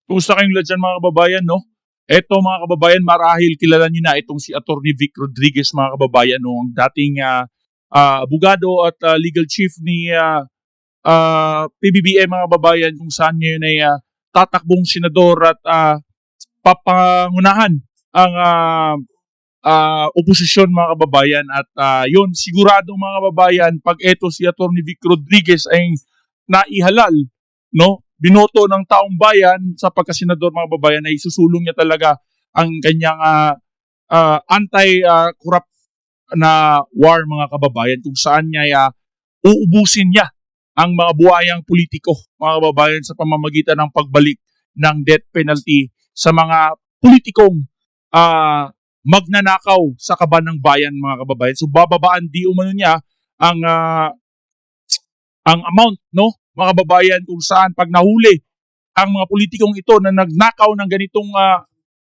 Kumusta kayong lahat dyan mga kababayan, no? Eto mga kababayan, marahil kilala nyo na itong si Attorney Vic Rodriguez mga kababayan, no? Ang dating abogado at legal chief ni PBBM mga kababayan, kung saan ngayon ay tatakbong senador at papangunahan ang oposisyon mga kababayan. At yun, sigurado mga kababayan, pag eto si Attorney Vic Rodriguez ay naihalal, no? Binoto ng taong bayan sa pagkasenador mga kababayan, ay susulong niya talaga ang kanyang anti-corrupt na war mga kababayan, kung saan niya uubusin niya ang mga buhayang politiko mga kababayan sa pamamagitan ng pagbalik ng death penalty sa mga politikong magnanakaw sa kaban ng bayan mga kababayan. So bababaan di umano niya ang amount, no, mga kababayan, kung saan pag nahuli ang mga politikong ito na nagnakaw ng ganitong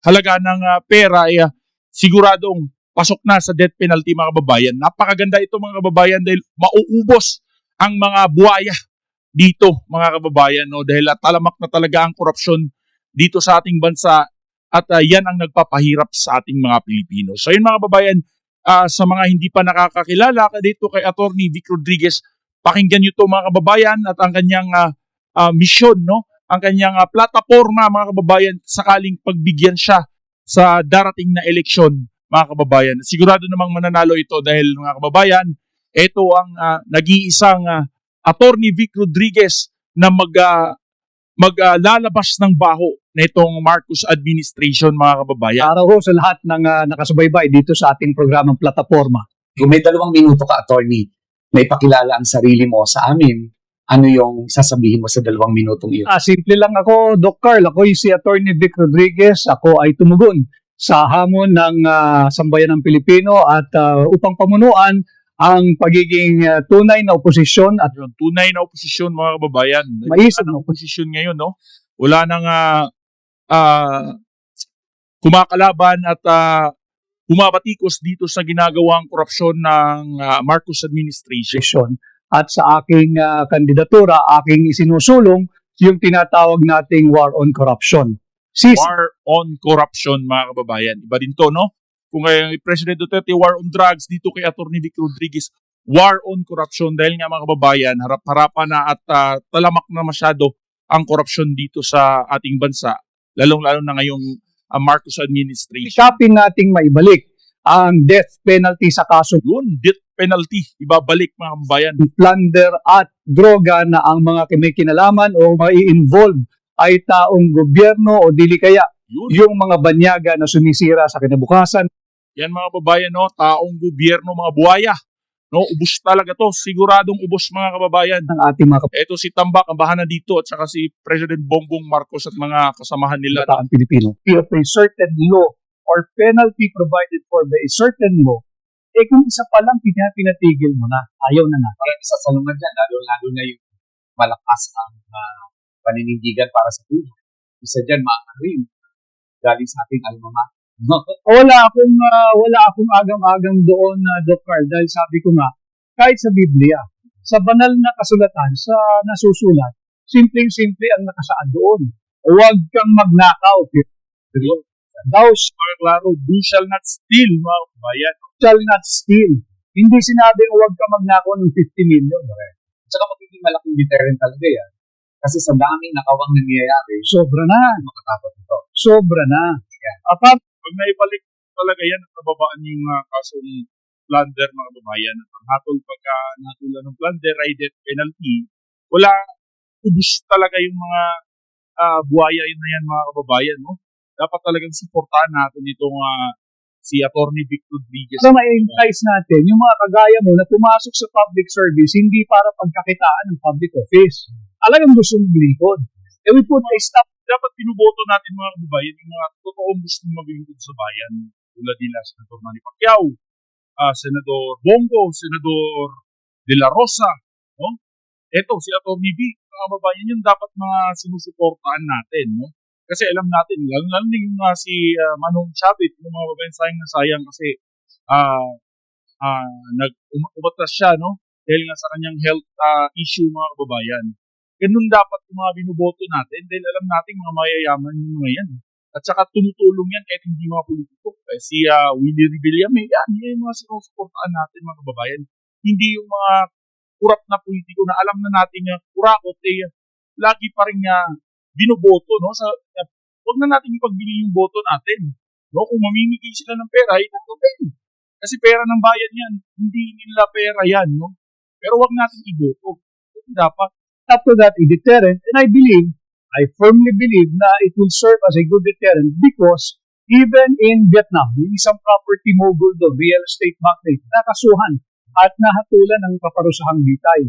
halaga ng pera ay siguradong pasok na sa death penalty mga kababayan. Napakaganda ito mga kababayan dahil mauubos ang mga buhaya dito mga kababayan, no, dahil talamak na talaga ang korupsyon dito sa ating bansa at yan ang nagpapahirap sa ating mga Pilipino. So yun mga kababayan, sa mga hindi pa nakakakilala dito kay Attorney Vic Rodriguez, pakinggan nyo to mga kababayan at ang kanyang mission, no? Ang kanyang plataforma mga kababayan sakaling pagbigyan siya sa darating na eleksyon mga kababayan. Sigurado namang mananalo ito dahil mga kababayan, ito ang nag-iisang Attorney Vic Rodriguez na maglalabas ng baho na itong Marcos administration mga kababayan. Araw ho sa lahat ng nakasubaybay dito sa ating programang plataforma. Kung may 2 minuto ka, attorney, may pakilala ang sarili mo sa amin, ano yung sasabihin mo sa 2 minutong iyon? Simple lang ako, Doc Carl. Ako si Attorney Vic Rodriguez. Ako ay tumugon sa hamon ng sambayan ng Pilipino at upang pamunuan ang pagiging tunay na oposisyon at Yung tunay na oposisyon mga kababayan. maisip Wala na nang oposisyon ngayon, no? Wala nang kumakalaban at bumabatikos dito sa ginagawang korupsyon ng Marcos administration. oposisyon. At sa aking kandidatura, aking isinusulong yung tinatawag nating war on corruption. War on corruption mga kababayan. Iba din to, no? Kung kay President Duterte, war on drugs, dito kay Attorney Vic Rodriguez, war on corruption. Dahil nga mga kababayan, harap-harapan na at talamak na masyado ang korupsyon dito sa ating bansa, lalong-lalo na ngayong Marcos administration. Sikapin nating maibalik ang death penalty sa kaso Yun, death penalty, ibabalik mga kababayan. plunder at droga na ang mga may kinalaman o mai-involve ay taong gobyerno o dili kaya Yun. yung mga banyaga na sumisira sa kinabukasan. Yan mga kababayan, no? Taong gobyerno, mga buhaya. No? Ubus talaga to. Siguradong ubos mga kababayan. Ng ating mga Ito si Tambak, ang bahana dito, at saka si President Bongbong Marcos at mga kasamahan nila. kabataan Pilipino. If a certain law or penalty provided for by a certain law, kung isa pa lang pinatigil mo na, ayaw na na. Parang isa sa naman dyan, lalo na yung malakas ang paninindigan para sa buhay. Isa dyan, maaaring galing sa ating alma mater. Wala akong agam-agam doon, Dr. Carl, dahil sabi ko nga, kahit sa Biblia, sa banal na kasulatan, sa nasusulat, simpleng-simple ang nakasaad doon. Huwag kang magnakaw. Thou Klaro, do shall not steal mga kababayan. shall not steal. Hindi sinabing huwag kang magnakaw ng 50 million. At saka magiging malaking deterrent talaga yan. Kasi sa daming nakawang nangyayari, Sobra na. makatakot ito. Sobra na. Apart, pag naibalik talaga yan, at nababaan yung kasong plunder mga kababayan, at ang hatol pagka natulan ng plunder ay death penalty, wala, ubus talaga yung mga buhaya yun na yan mga kababayan, no? Dapat talagang supportahan natin itong si Attorney Vic Rodriguez. So, ma-entice natin yung mga kagaya mo na pumasok sa public service hindi para pagkakitaan ng public office. Alagang gusto mong lingkod. We put a stop. Dapat pinuboto natin mga kababayan yung mga totoong gusto maglingkod sa bayan. Tulad nila Senador Manny Pacquiao, Senador Bongo, Senador De La Rosa, no? Eto, si Attorney Vic, mga kababayan, yun dapat mga sinusuportahan natin, no? Kasi alam natin, lalo yung si Manong Chavit, yung mga kababayan, sayang na sayang kasi umatras siya, no? Dahil nga sa kanyang health issue mga kababayan. Ganun dapat yung mga binoboto natin dahil alam natin mga mayayaman yung mga yan. At saka tumutulong yan kahit hindi mga politiko. Si Willie Revillame, yan yung mga sinusuportaan natin mga kababayan. Hindi yung mga kurap na politiko na alam na natin yung kurakot, lagi pa rin binoboto. No? Huwag na natin ipagbili yung boto natin. No? Kung mamimigay sila ng pera, okay. Kasi pera ng bayan yan. Hindi nila pera yan. No? Pero huwag natin iboto. Dapat Up to that, a deterrent, and I firmly believe na it will serve as a good deterrent because even in Vietnam, yung isang property mogul doon, real estate magnate, nakasuhan at nahatulan ng kaparusahang bitay.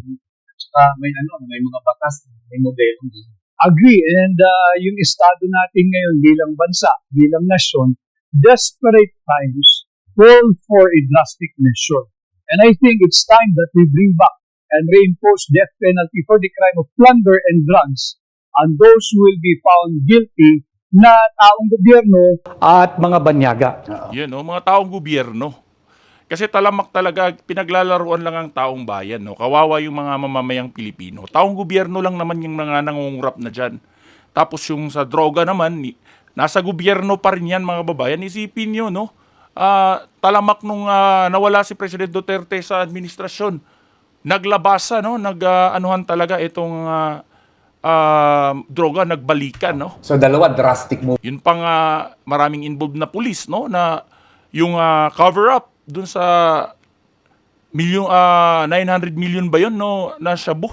May mga batas, may modelo. Agree, and yung estado natin ngayon bilang bansa, bilang nasyon, desperate times call for a drastic measure. And I think it's time that we bring back and reinforce death penalty for the crime of plunder and drugs and those who will be found guilty na taong gobyerno at mga banyaga. yan, no? Mga taong gobyerno. Kasi talamak talaga, pinaglalaruan lang ang taong bayan. No? Kawawa yung mga mamamayang Pilipino. Taong gobyerno lang naman yung mga nangungurap na dyan. Tapos yung sa droga naman, nasa gobyerno pa rin yan mga babayan. Isipin nyo, no? Talamak nung nawala si President Duterte sa administrasyon. Naglabasa, no? Anuhan talaga itong droga, nagbalikan, no? So dalawa drastic move. Yun pang maraming involved na pulis, no? Na yung cover up dun sa 900 million ba yun, no? Na shabu,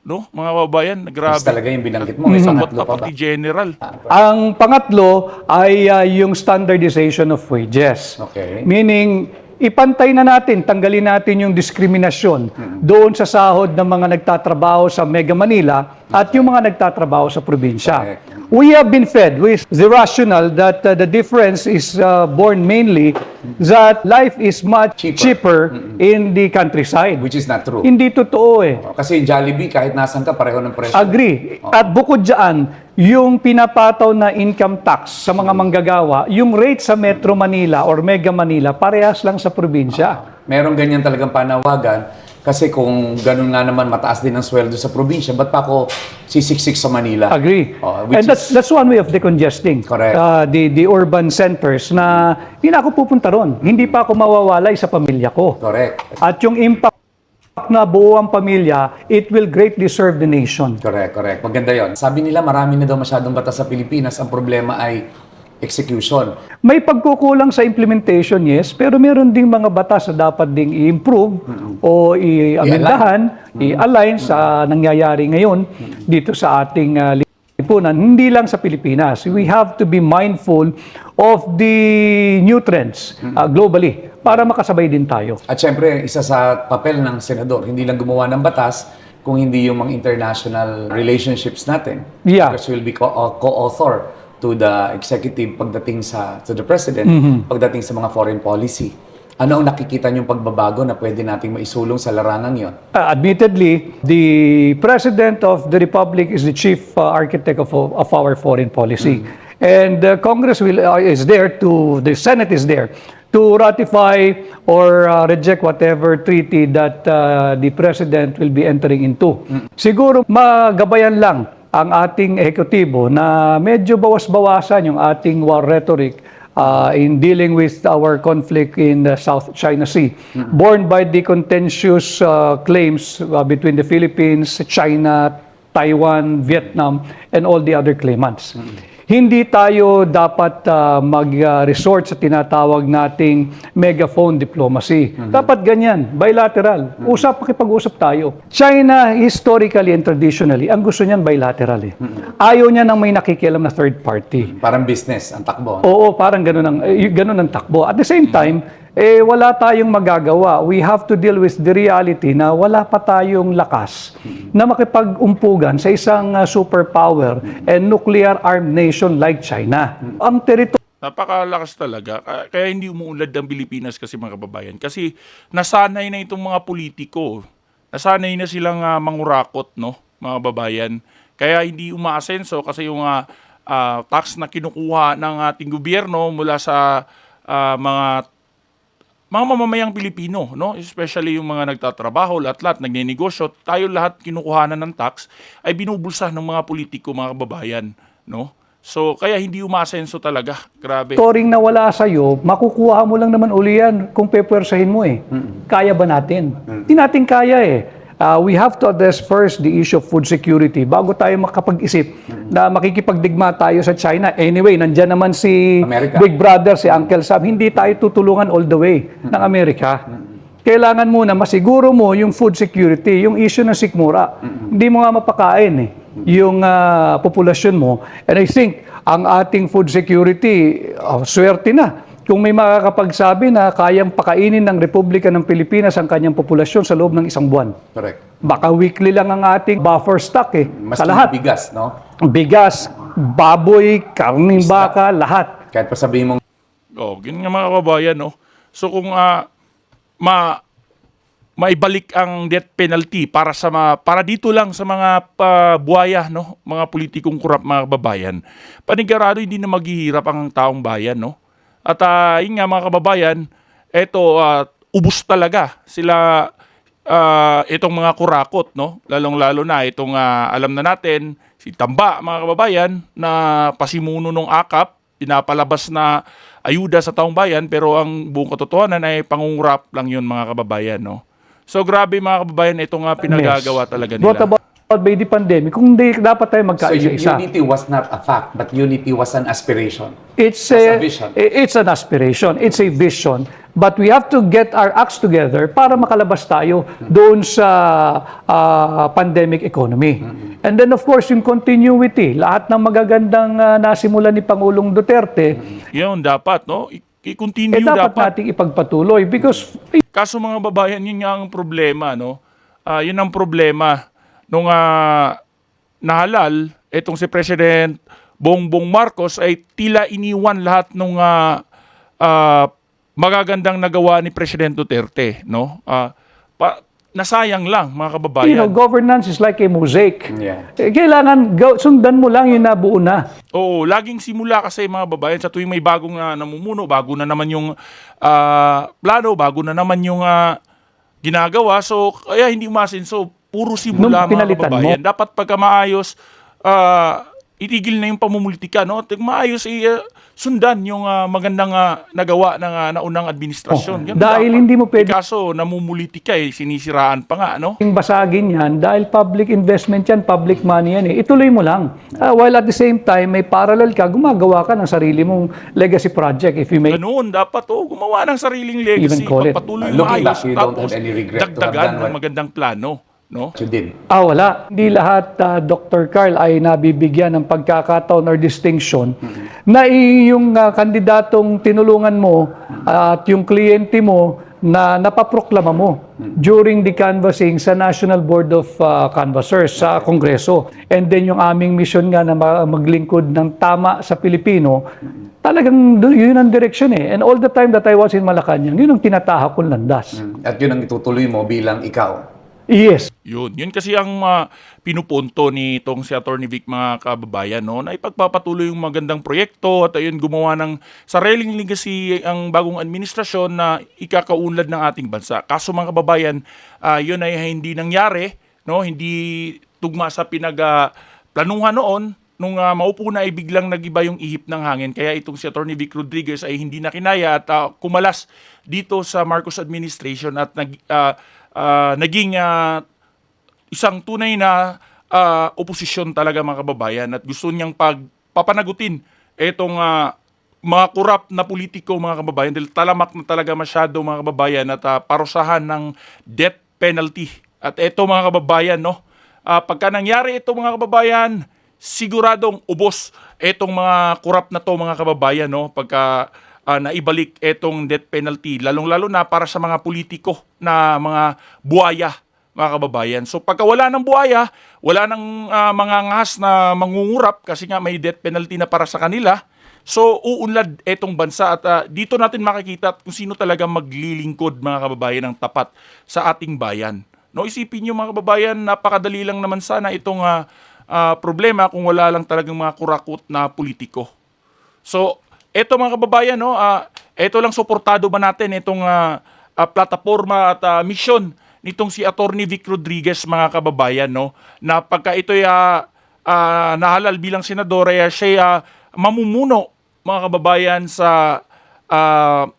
no? Mga babayan, grabe. Mas talaga yung binanggit mo. May Sabot pangatlo na pa ba? pati general. Ang pangatlo ay yung standardization of wages. Okay. Meaning, ipantay na natin, tanggalin natin yung diskriminasyon doon sa sahod ng mga nagtatrabaho sa Mega Manila at yung mga nagtatrabaho sa probinsya. Correct. We have been fed with the rationale that the difference is born mainly that life is much cheaper in the countryside. Which is not true. Hindi totoo eh. Kasi yung Jollibee, kahit nasan ka, pareho ng presyo. Agree. At bukod dyan, yung pinapataw na income tax sa mga manggagawa, yung rate sa Metro Manila or Mega Manila, parehas lang sa probinsya. Meron ganyan talagang panawagan. Kasi kung ganun nga naman, mataas din ang sweldo sa probinsya, ba't pa ako sisiksik sa Manila? Agree. Which And that's one way of decongesting Correct. The urban centers na hindi na ako pupunta ron. Hindi pa ako mawawalay sa pamilya ko. Correct. At yung impact na buo ang pamilya, it will greatly serve the nation. Correct, correct. Maganda yon. Sabi nila marami na daw masyadong batas sa Pilipinas. Ang problema ay execution. May pagkukulang sa implementation, yes, pero meron ding mga batas na dapat ding i-improve o i-amendahan, i-align sa nangyayari ngayon dito sa ating lipunan, hindi lang sa Pilipinas. We have to be mindful of the new trends globally para makasabay din tayo. At syempre, isa sa papel ng senador, hindi lang gumawa ng batas, kung hindi yung mga international relationships natin. Yeah. Because we'll be co-author to the executive pagdating to the president, pagdating sa mga foreign policy. Ano ang nakikita niyong pagbabago na pwede nating maisulong sa larangan yon? Admittedly, the President of the Republic is the chief architect of our foreign policy. And the Congress is there the Senate is there to ratify or reject whatever treaty that the President will be entering into. Siguro magabayan lang ang ating ehekutibo na medyo bawas-bawasan yung ating war rhetoric in dealing with our conflict in the South China Sea, born by the contentious claims between the Philippines, China, Taiwan, Vietnam, and all the other claimants. Hindi tayo dapat mag-resort sa tinatawag nating megaphone diplomacy. Dapat ganyan, bilateral. Makipag-usap tayo. China, historically and traditionally, ang gusto niyan bilateral eh. Ayaw niya nang may nakikialam na third party. Parang business ang takbo. Oo, parang ganun ang takbo. At the same time, wala tayong magagawa. We have to deal with the reality na wala pa tayong lakas na makipag-umpugan sa isang superpower and nuclear-armed nation like China. Ang Napakalakas talaga. Kaya hindi umuunlad ang Pilipinas kasi mga kababayan. Kasi nasanay na itong mga politiko. Nasanay na silang mangurakot, no, mga kababayan. Kaya hindi umaasenso kasi yung tax na kinukuha ng ating gobyerno mula sa mga mamamayang Pilipino, no? Especially yung mga nagtatrabaho, lahat-lahat, nagnenegosyo, tayo lahat kinukuhanan ng tax ay binubulsa ng mga politiko, mga kababayan, no? So, kaya hindi umasenso talaga. Grabe. Toring na wala sa'yo, makukuha mo lang naman uli yan kung pepwersahin mo eh. Kaya ba natin? Hindi natin kaya eh. We have to address first the issue of food security bago tayo makapag-isip na makikipagdigma tayo sa China. Anyway, nandyan naman si Amerika. Big Brother, si Uncle Sam. Hindi tayo tutulungan all the way ng Amerika. Kailangan muna masiguro mo yung food security, yung issue ng sikmura. Hindi mo nga mapakain eh, yung populasyon mo. And I think ang ating food security, swerte na. Kung may makakapagsabi na kayang pakainin ng Republika ng Pilipinas ang kanyang populasyon sa loob ng isang buwan. Correct. Baka weekly lang ang ating buffer stock eh. Mas Sa lahat. bigas, no? Bigas, baboy, karning baka, lahat. Kahit pa sabihin mong Oh, ganyan nga mga kababayan, no? So kung maibalik ang death penalty para dito lang sa mga buhaya, no, mga politikong kurap, mga kababayan, panigurado hindi na maghihirap ang taong bayan, no. At yun nga mga kababayan, eto ubos talaga sila itong mga kurakot, no, lalong-lalo na itong alam na natin si Tamba, mga kababayan, na pasimuno ng AKAP, pinapalabas na ayuda sa taong bayan, pero ang buong katotohanan ay pangungurap lang yun, mga kababayan, no. So grabe mga kababayan, ito nga pinagagawa talaga Brought nila. about by the pandemic, kung hindi dapat tayo so magkaisa-isa. unity was not a fact, but unity was an aspiration. It's a vision. It's an aspiration. It's a vision. But we have to get our acts together para makalabas tayo doon sa pandemic economy. And then of course, yung continuity. Lahat ng magagandang nasimulan ni Pangulong Duterte, Yun dapat, no, i-continue dapat dapat. nating ipagpatuloy because Kaso mga babayan, yun nga ang problema, no? Yun ang problema nung nahalal, itong si President Bongbong Marcos ay tila iniwan lahat nung magagandang nagawa ni President Duterte, no? Nasayang lang, mga kababayan. governance is like a mosaic. Yeah. Kailangan sundan mo lang yung nabuo na. Oo, laging simula kasi mga babayan sa tuwing may bagong namumuno, bago na naman yung plano, bago na naman yung ginagawa. So, kaya hindi umasenso. Puro simula, Nung mga pinalitan kababayan. Dapat pagka maayos, itigil na yung pamumulitika, no? Maayos, sundan yung magandang nagawa ng naunang administrasyon. Ganun Dahil dapat. hindi mo pwede Kaso, namumulitika, sinisiraan pa nga, no? basagin yan dahil public investment yan, public money yan eh. Ituloy mo lang. While at the same time, may parallel ka, gumagawa ka ng sarili mong legacy project if you may. Ganoon, dapat gumawa ng sariling legacy. Even call it. Pagpatuloy Looking maayos, back, you don't tapos have any regret to have dagdagan done ng what- magandang plano, no? You did. Wala. Hindi lahat, Dr. Carl, ay nabibigyan ng pagkakataon or distinction na yung kandidatong tinulungan mo at yung kliyente mo na napaproklama mo during the canvassing sa National Board of Canvassers sa Kongreso. And then yung aming mission nga na maglingkod ng tama sa Pilipino, talagang yun ang direction eh. And all the time that I was in Malacanang, yun ang tinatahak kong landas. At yun ang itutuloy mo bilang ikaw. Yes. Yun kasi ang pinupunto ni itong si Atty. Vic, mga kababayan, no, na ipagpapatuloy yung magandang proyekto at ayun gumawa ng sariling legacy ang bagong administrasyon na ikakaunlad ng ating bansa. Kaso mga kababayan, yun ay hindi nangyari, no, hindi tugma sa pinagplanuhan noon. Nung maupo na ay biglang nagiba yung ihip ng hangin. Kaya itong si Atty. Vic Rodriguez ay hindi na kinaya at kumalas dito sa Marcos administration at naging isang tunay na oposisyon talaga, mga kababayan, at gusto niyang papanagutin itong mga kurap na politiko, mga kababayan, dahil talamak na talaga masyado, mga kababayan, at parusahan ng death penalty. At ito, mga kababayan, no, pagka nangyari ito, mga kababayan, siguradong ubos itong mga kurap na to, mga kababayan, no, pagka naibalik itong death penalty, lalong-lalo na para sa mga politiko na mga buhaya, mga kababayan. So pagka wala ng buhaya, wala ng mga ngahas na mangungurap kasi nga may death penalty na para sa kanila, so uunlad itong bansa at dito natin makikita kung sino talaga maglilingkod, mga kababayan, ng tapat sa ating bayan. No, isipin niyo, mga kababayan, napakadali lang naman sana itong problema kung wala lang talagang mga kurakot na politiko. So, eto, mga kababayan, no, Ito lang, suportado ba natin itong plataforma at mission nitong si Attorney Vic Rodriguez, mga kababayan, no? Na pagka ito'y nahalal bilang senador, siya mamumuno, mga kababayan, sa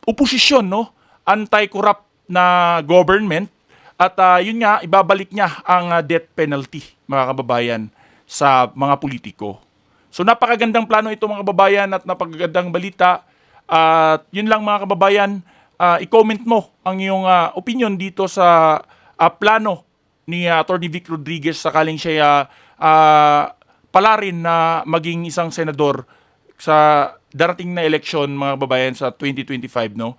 oposisyon, no? Anti-corrupt na government. At yun nga, ibabalik niya ang death penalty, mga kababayan, sa mga politiko. So napakagandang plano ito, mga kababayan, at napakagandang balita. At yun lang, mga kababayan, i-comment mo ang iyong opinion dito sa plano ni Atty. Vic Rodriguez sakaling siya palarin na maging isang senador sa darating na eleksyon, mga kababayan, sa 2025, no?